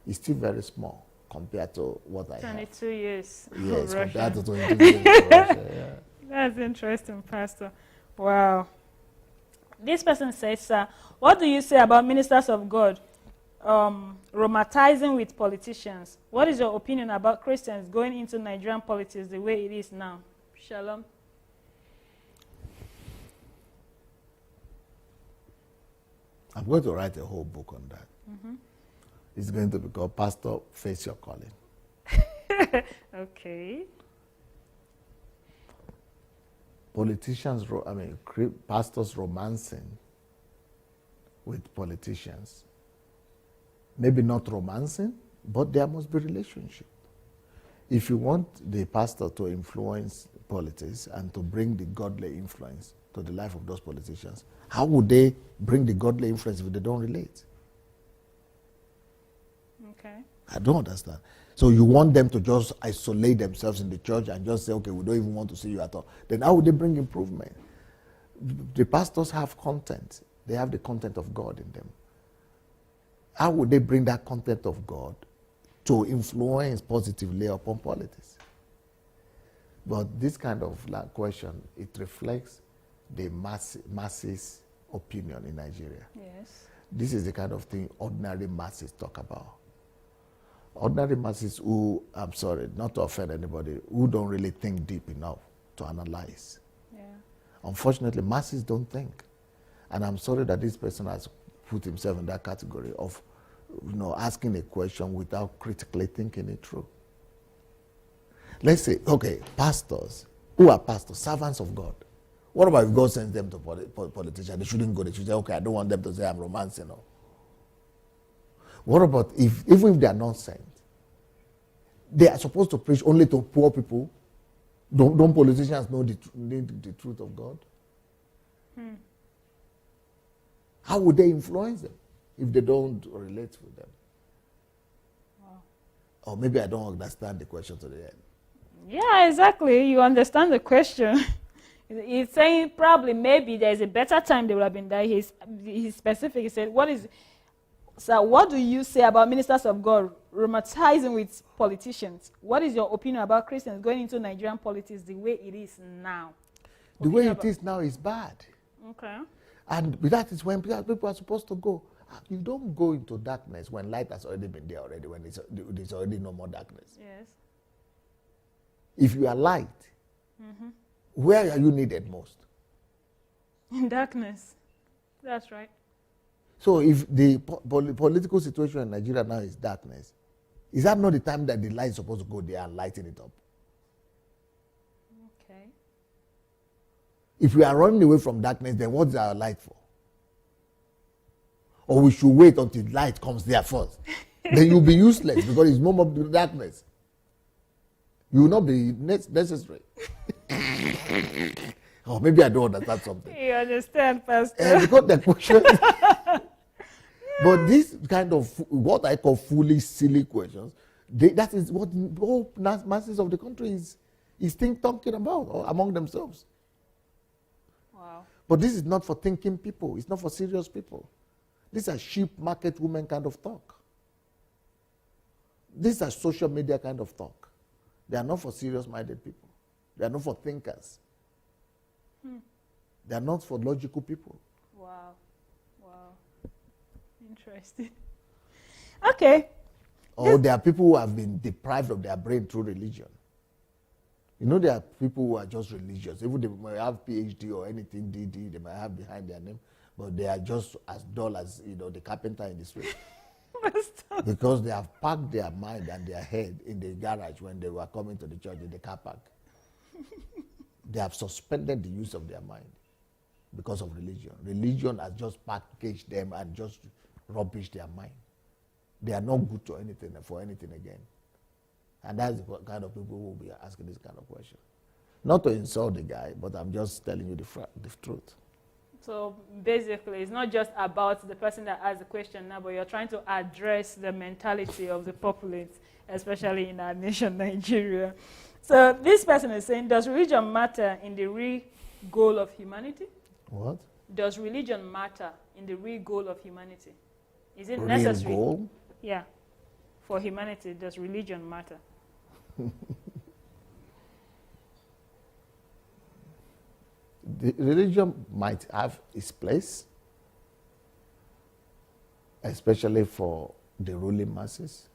It's still very small compared to what I have. 22 years. Yes, Russia. compared to 22 years in Russia. Yeah. That's interesting, Pastor. Wow. This person says, sir, what do you say about ministers of God romanticizing with politicians? What is your opinion about Christians going into Nigerian politics the way it is now? Shalom. I'm going to write a whole book on that. Mm-hmm. It's going to be called Pastor, Face Your Calling. Okay. Politicians, pastors romancing with politicians. Maybe not romancing, but there must be relationship. If you want the pastor to influence politics and to bring the godly influence to the life of those politicians, how would they bring the godly influence if they don't relate? Okay. I don't understand. So you want them to just isolate themselves in the church and just say, okay, we don't even want to see you at all. Then how would they bring improvement? The pastors have content. They have the content of God in them. How would they bring that content of God to influence positively upon politics? But this kind of question, it reflects the masses' opinion in Nigeria. Yes. This is the kind of thing ordinary masses talk about. Ordinary masses who, I'm sorry, not to offend anybody, who don't really think deep enough to analyze. Yeah. Unfortunately, masses don't think. And I'm sorry that this person has put himself in that category of, asking a question without critically thinking it through. Let's say, okay, pastors. Who are pastors? Servants of God. What about if God sends them to politicians? They shouldn't go. They should say, okay, I don't want them to say I'm romancing. No. What about even if they are not sent? They are supposed to preach only to poor people. Don't politicians know the truth of God? How would they influence them if they don't relate with them? Wow. Or maybe I don't understand the question to the end. Yeah, exactly. You understand the question. He's saying probably maybe there's a better time they would have been there. He's specific. He said, what do you say about ministers of God romanticizing with politicians? What is your opinion about Christians going into Nigerian politics the way it is now? The way it is now is bad. Okay. And that is when people are supposed to go. You don't go into darkness when light has already been there already, when there's already no more darkness. Yes. If you are light, where are you needed most? In darkness. That's right. So if the political situation in Nigeria now is darkness, is that not the time that the light is supposed to go there and lighten it up? Okay. If we are running away from darkness, then what is our light for? Or we should wait until light comes there first. Then you'll be useless because it's no more darkness. You will not be necessary. Or maybe I don't understand something. You understand, Pastor? Because the question But this kind of what I call foolish, silly questions, that is what the whole masses of the country is talking about or among themselves. Wow. But this is not for thinking people. It's not for serious people. These are sheep market women kind of talk. These are social media kind of talk. They are not for serious-minded people. They are not for thinkers. They are not for logical people. Wow. Wow. Interesting. Okay. Or there are people who have been deprived of their brain through religion. You know, there are people who are just religious. Even they might have PhD or anything DD they might have behind their name, but they are just as dull as, the carpenter in the street. Because they have parked their mind and their head in the garage when they were coming to the church in the car park. They have suspended the use of their mind because of religion. Religion has just packaged them and just rubbished their mind. they are not good to anything for anything again. And that's the kind of people who will be asking this kind of question. Not to insult the guy, but I'm just telling you the truth. So basically, it's not just about the person that asked the question now, but you're trying to address the mentality of the populace, especially in our nation, Nigeria. So this person is saying, does religion matter in the real goal of humanity? What? Does religion matter in the real goal of humanity? Is it Real necessary? goal? Yeah. For humanity, does religion matter? The religion might have its place, especially for the ruling masses.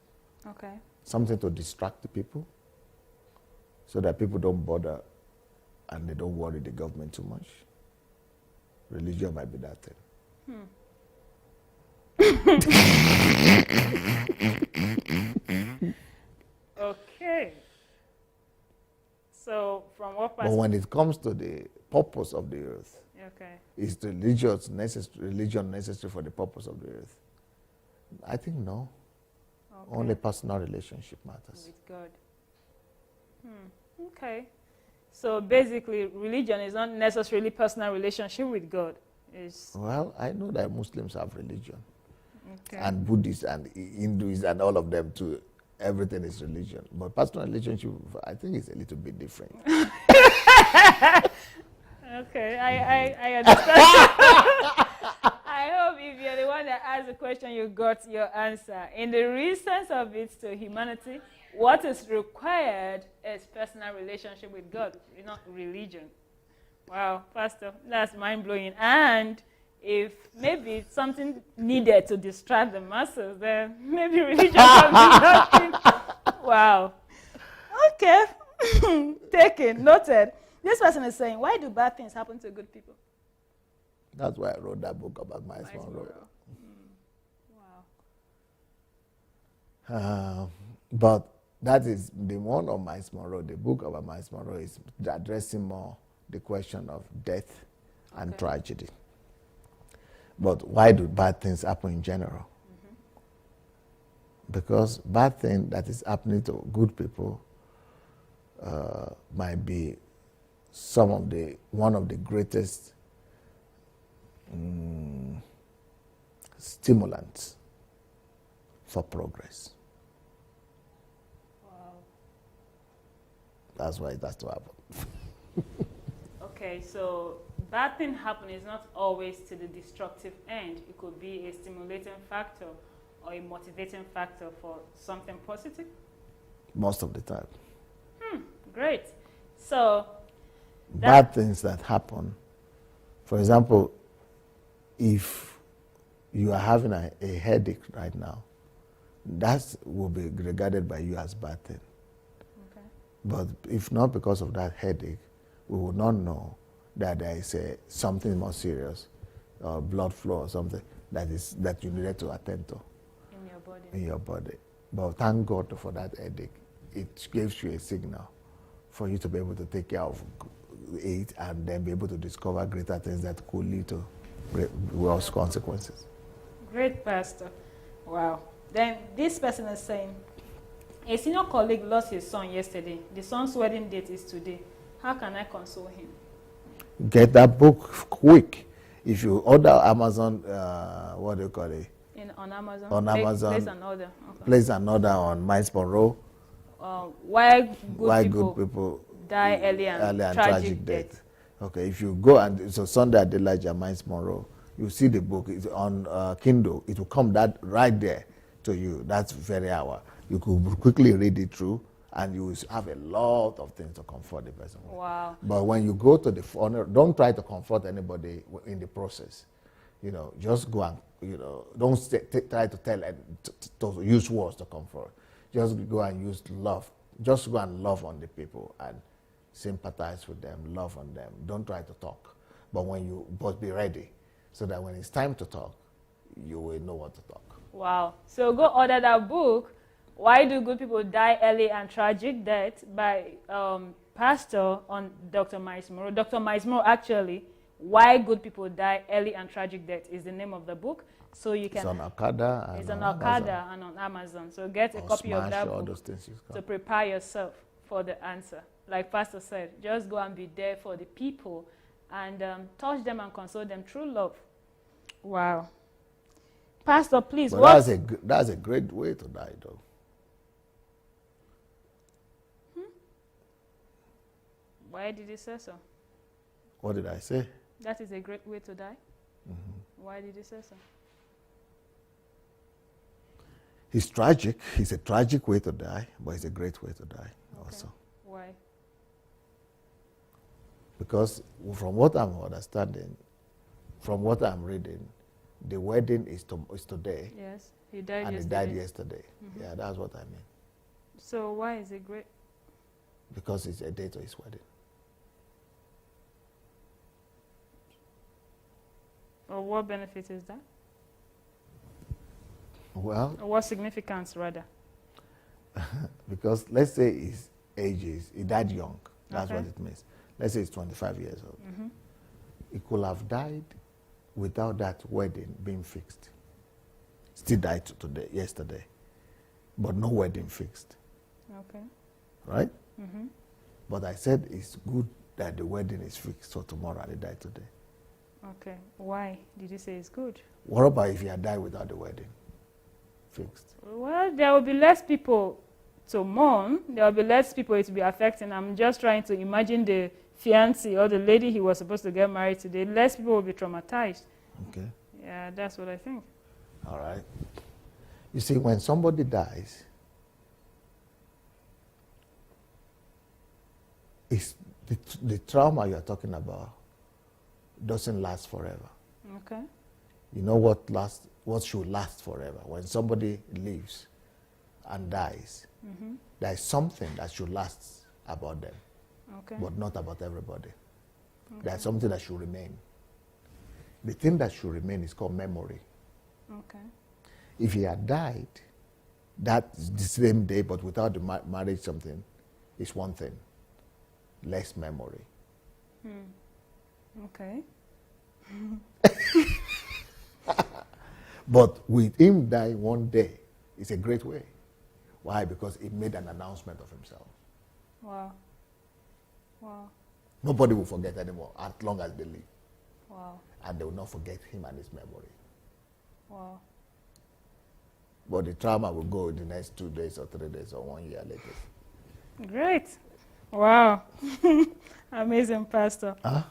Okay. Something to distract the people so that people don't bother and they don't worry the government too much. Religion might be that thing. Okay. So from what But perspective? when it comes to the purpose of the earth, Okay. is the religion necessary for the purpose of the earth? I think no. Okay. Only personal relationship matters. With God. Okay. So basically, religion is not necessarily personal relationship with God. It's Well, I know that Muslims have religion, okay. and Buddhists and Hindus and all of them too. Everything is religion. But personal relationship, I think, is a little bit different. Okay, I understand. I hope if you're the one that asked the question, you got your answer. In the real sense of it to humanity, what is required is personal relationship with God, not religion. Wow, Pastor, that's mind-blowing. And if maybe it's something needed to distract the masses, then maybe religion can be nothing. Wow. Okay. Taken, noted. This person is saying, why do bad things happen to good people? That's why I wrote that book about Miles Miles Monroe. Wow. But that is the one of Miles Monroe. The book about Miles Monroe is addressing more the question of death and tragedy. But why do bad things happen in general? Because bad thing that is happening to good people might be one of the greatest stimulants for progress. Wow. That's why it has to happen. Okay, so bad thing happen is not always to the destructive end. It could be a stimulating factor or a motivating factor for something positive. Most of the time. Great. So Bad things that happen, for example, if you are having a headache right now, that will be regarded by you as bad thing. okay. But if not because of that headache, we would not know that there is something more serious, blood flow or something that you needed to attend to In your body. in your body. But thank God for that headache. It gives you a signal for you to be able to take care of it and then be able to discover greater things that could lead to worse consequences. Great, Pastor. Wow. Then this person is saying, a senior colleague lost his son yesterday. The son's wedding date is today. How can I console him? Get that book quick. If you order Amazon, what do you call it? On Amazon? On Amazon. Place an order. Okay. Place an order on Miles Monroe. Why Good people die early and tragic death. Okay, if you go and so Sandey, Adelaja, Miles Monroe, you see the book. It's on Kindle. It will come that right there to you. That's very hour. You could quickly read it through, and you will have a lot of things to comfort the person. Wow. But when you go to the funeral, don't try to comfort anybody in the process. Just go and don't try to tell and to use words to comfort. Just go and use love. Just go and love on the people and sympathize with them, love on them. Don't try to talk. But be ready so that when it's time to talk, you will know what to talk. Wow. So go order that book, Why Do Good People Die Early and Tragic Death by Pastor on Dr. Miles Monroe. Dr. Miles Monroe, actually, Why Good People Die Early and Tragic Death is the name of the book. So you can. It's on Okada. It's on Okada and on Amazon. So get a copy of that all book those things to prepare yourself for the answer. Like Pastor said, just go and be there for the people and touch them and console them through love. Wow. Pastor, please. But that's a great way to die, though. Why did he say so? What did I say? That is a great way to die. Why did he say so? It's tragic. It's a tragic way to die, but it's a great way to die also. Why? Because from what I'm understanding, from what I'm reading, the wedding is today. Yes, he died and yesterday. he died yesterday. Yeah, that's what I mean. So why is it great? Because it's a day to his wedding. Or what benefit is that? Well, Or what significance, rather? because let's say his age is, he died young. That's Okay. what it means. Let's say he's 25 years old. He could have died without that wedding being fixed. Still died yesterday, but no wedding fixed. Okay. Right? But I said it's good that the wedding is fixed, so tomorrow and he died today. Okay. Why did you say it's good? What about if he had died without the wedding fixed? Well, there will be less people to mourn. There will be less people it will be affecting. I'm just trying to imagine the fiancé or the lady he was supposed to get married today. Less people will be traumatized. Okay. Yeah, that's what I think. All right. You see, when somebody dies, it's the trauma you're talking about doesn't last forever. Okay. You know what should last forever? When somebody lives and dies, there is something that should last about them, Okay. but not about everybody. There's something that should remain. The thing that should remain is called memory. Okay. If he had died that the same day, but without the marriage something, is one thing. Less memory. Okay. But with him dying one day, it's a great way. Why? Because he made an announcement of himself. Wow. Wow. Nobody will forget anymore as long as they live. Wow. And they will not forget him and his memory. Wow. But the trauma will go in the next 2 days or 3 days or 1 year later. Great. Wow. Amazing, Pastor. Huh?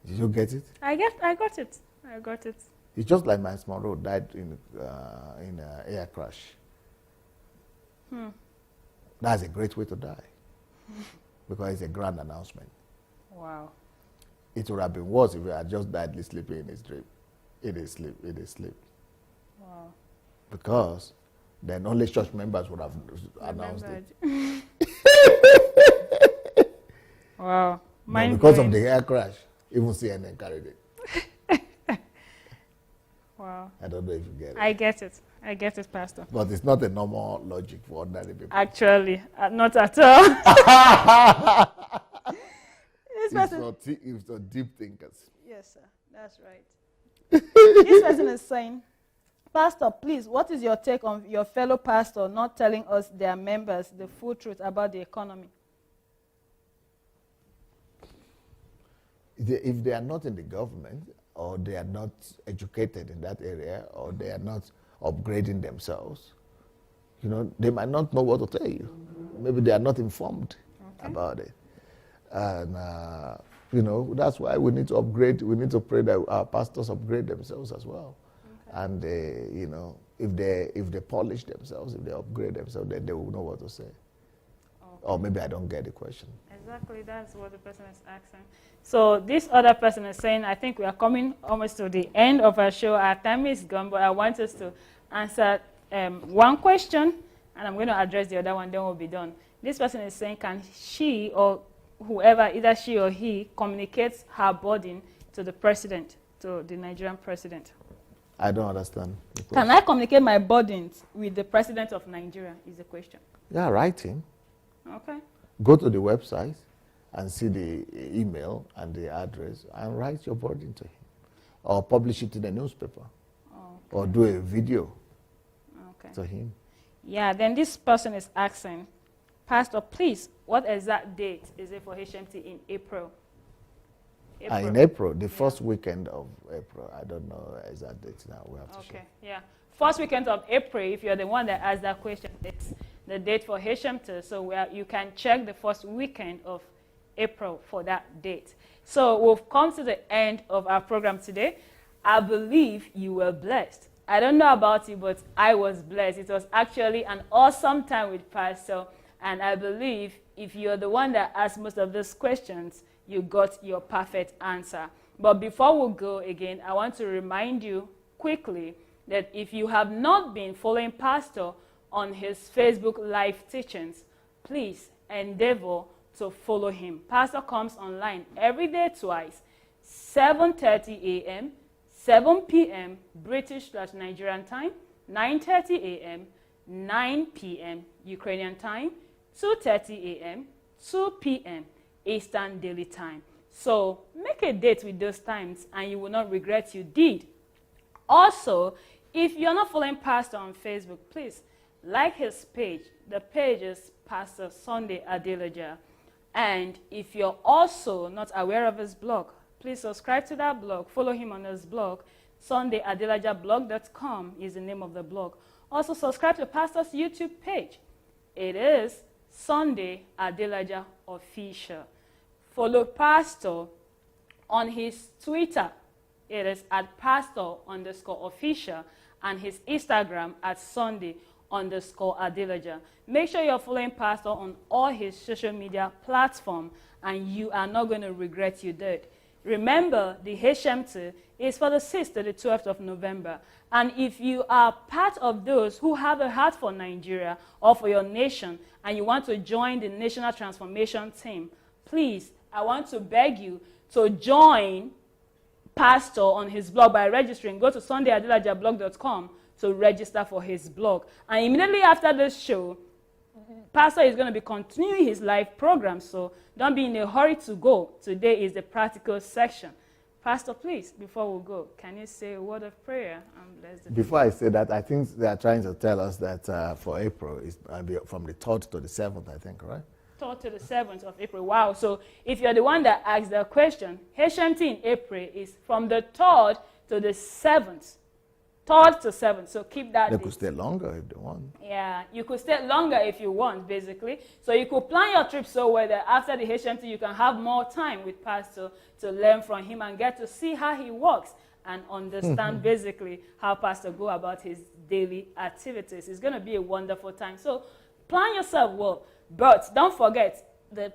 Did you get it? I got it. I got it. It's just like Miles Monroe died in an air crash. That's a great way to die. Because it's a grand announcement. Wow. It would have been worse if he had just died sleeping in his dream. In his sleep. Wow. Because then only church members would have announced it. Wow. But because of the air crash, even CNN carried it. Wow. I don't know if you get it. I get it. I get it, Pastor. But it's not a normal logic for ordinary people. Actually, not at all. It's for deep thinkers. Yes, sir. That's right. This person is saying, Pastor, please, what is your take on your fellow pastor not telling us, their members, the full truth about the economy? If they are not in the government, or they are not educated in that area, or they are not upgrading themselves, they might not know what to tell you. Maybe they are not informed about it. And, that's why we need to upgrade. We need to pray that our pastors upgrade themselves as well. Okay. And, if they polish themselves, if they upgrade themselves, then they will know what to say. Okay. Or maybe I don't get the question. Exactly, that's what the person is asking. So this other person is saying, I think we are coming almost to the end of our show. Our time is gone, but I want us to answer one question, and I'm going to address the other one, then we'll be done. This person is saying, can she or whoever, either she or he, communicates her burden to the president, to the Nigerian president? I don't understand. Can I communicate my burdens with the president of Nigeria, is the question. Yeah, write him. Okay. Go to the website and see the email and the address and write your burden to him. Or publish it in the newspaper. or do a video Okay. to him. Yeah, then this person is asking, Pastor, please, what exact date is it for HMT in April? In April, the first weekend of April. I don't know exact date now. We have to Okay, yeah. First weekend of April, if you're the one that asked that question, it's the date for HMT. So you can check the first weekend of April for that date. So we've come to the end of our program today. I believe you were blessed. I don't know about you, but I was blessed. It was actually an awesome time with Pastor. And I believe if you're the one that asked most of these questions, you got your perfect answer. But before we go again, I want to remind you quickly that if you have not been following Pastor on his Facebook live teachings, please endeavor to follow him. Pastor comes online every day twice, 7:30 a.m., 7 p.m. British/Nigerian time, 9:30 a.m., 9 p.m. Ukrainian time, 2:30 a.m., 2 p.m. Eastern Daily Time. So make a date with those times and you will not regret you did. Also, if you're not following Pastor on Facebook, please like his page. The page is Pastor Sandey Adelaja. And if you're also not aware of his blog, please subscribe to that blog. Follow him on his blog. SandeyAdelajaBlog.com is the name of the blog. Also subscribe to Pastor's YouTube page. It is Sandey Adelaja Official. Follow Pastor on his Twitter. It is at pastor_official and his Instagram at Sandey_Adelaja. Make sure you're following Pastor on all his social media platforms and you are not going to regret you did. Remember, the HMT is for the 6th to the 12th of November. And if you are part of those who have a heart for Nigeria or for your nation and you want to join the National Transformation Team, please, I want to beg you to join Pastor on his blog by registering. Go to SandeyAdelajaBlog.com to register for his blog. And immediately after this show, Pastor is going to be continuing his live program, so don't be in a hurry to go. Today is the practical section. Pastor, please, before we go, can you say a word of prayer and bless the Before I say that, I think they are trying to tell us that for April, it's from the 3rd to the 7th, I think, right? 3rd to the 7th of April. Wow. So if you're the one that asked the question, HMT in April is from the 3rd to the 7th. 3rd to 7th. So keep that. They could stay longer if they want. Yeah, you could stay longer if you want, basically. So you could plan your trip so well that after the HMT, you can have more time with Pastor to learn from him and get to see how he works and understand basically how Pastor go about his daily activities. It's going to be a wonderful time. So plan yourself well. But don't forget, the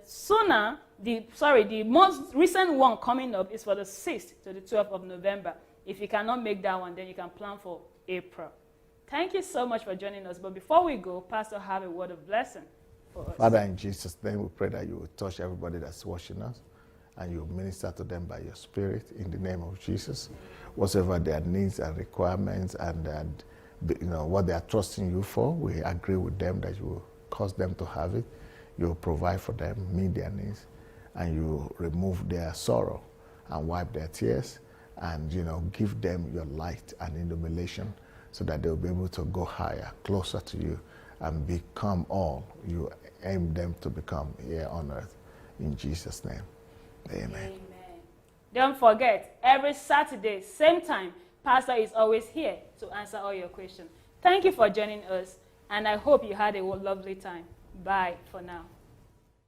most recent one coming up is for the 6th to the 12th of November. If you cannot make that one, then you can plan for April. Thank you so much for joining us. But before we go, Pastor, have a word of blessing for us. Father, in Jesus' name, we pray that you will touch everybody that's watching us and you will minister to them by your Spirit in the name of Jesus. Whatever their needs and requirements and what they are trusting you for, we agree with them that you will cause them to have it. You will provide for them, meet their needs, and you will remove their sorrow and wipe their tears. And give them your light and illumination so that they'll be able to go higher, closer to you, and become all you aim them to become here on earth. In Jesus' name, amen. Amen. Don't forget, every Saturday, same time, Pastor is always here to answer all your questions. Thank you for joining us, and I hope you had a lovely time. Bye for now.